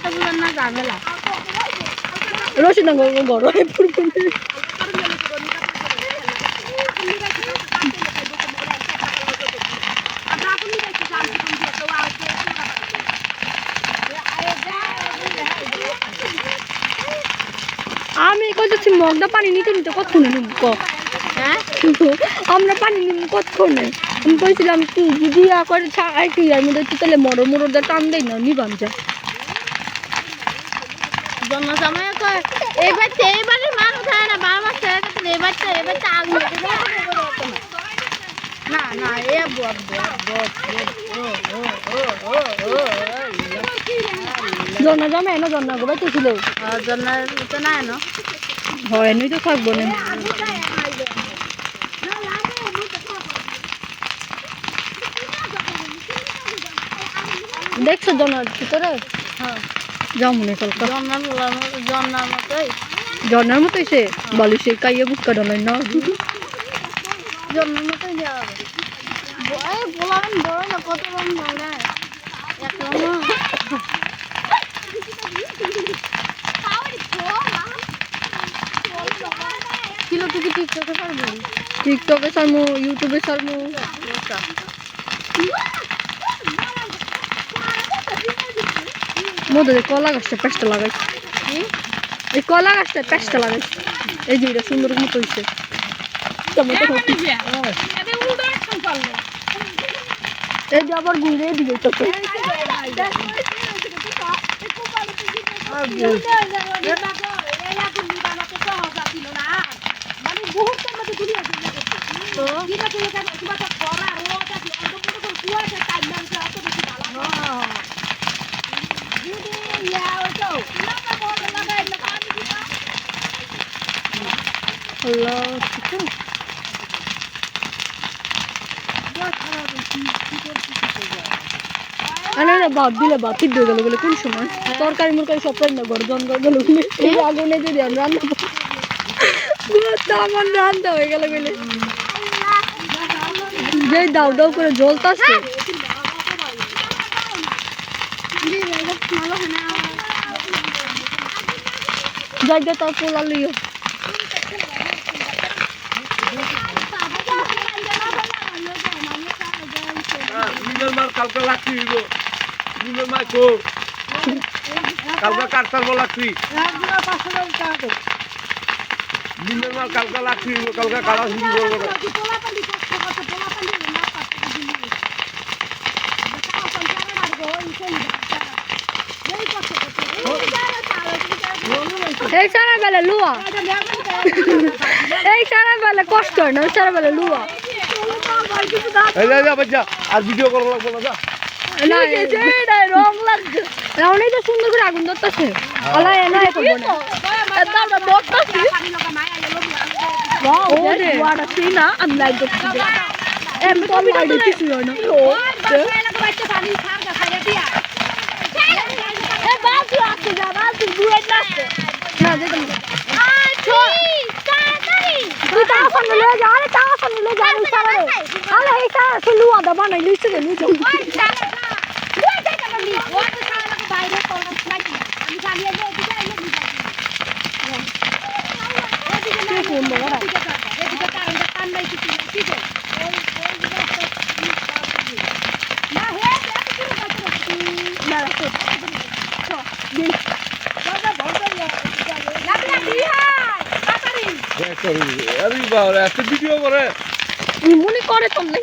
রাস্তা বুঝার না ঝামেলা রশিদ না গড় আমি কইতেছি মগটা পানি নিতে নিতে কতক্ষণে নিব হ্যাঁ আমরা পানি নিব কতক্ষণে আমি কইছিলাম তুই যদি করে একটু ইয়ার মধ্যে তাহলে মরদটা টান দেয় না নিবাম যা জন্মসময় কয় এইবারে মাছ উঠায় না 12 মাস ছেড়ে গেছে এবারটা আলু না এ জন্না জমে না জন্না গো বাইতে ছিল জন্নার তো না এনো হয় নই তো থাকবো না দেখছো জন্নার ভিতরে হ্যাঁ যাও মনে কালকা জন্নার মতোই জন্নার মতোই সে বলি সে কাইয়ে বুক কাটানো না জন্নার মতোই দেওয়া হবে বলাবেন বড় না কত রকম বলে কিলো তুই টিকটকে পারবি টিকটকে সারমু ইউটিউবে সারমু মধ্যে কলা গাছটা পেস্টটা লাগাইছে এই কলা গাছটা পেস্টটা লাগাইছে এই যে এটা সুন্দর মতো হয়েছে এই যে আবার ঘুরে দিবে তো ভাত দিলে ভাত সিদ্ধ হয়ে গেল বলে কোন সময় তরকারি মরকারি সব রান্না করে জনগণ গেল এই আগুনে যদি আমি রান্না আমার রান্না হয়ে গেল বলে যে দাও দাও করে জ্বলতাছে জায়গা তার পোলা লিও কালকে লাগছি কালকে কাটতার লাগছি কালকে লাগছি কালকে কালা শুরু করবো এই সারা বেলা লুয়া এই সারা বেলা কষ্ট হয় না ওই সারা বেলা লুয়া আর ভিডিও করা লাগবো না রং লাগছে রাউন্ডে তো সুন্দর করে আগুন ধরতেছে আলাই এনা করবো না আমি লাইট দেখছি এমনি তো আমি লাইট দেখছি না তুই তাও সামনে লয়ে যা আরে তাও সামনে লয়ে যা এই সারা আরে এই সারা শুলু আদা বানাই লইছে রে লইছে আরে বাবা এত ভিডিও করে মনে করে তোমরা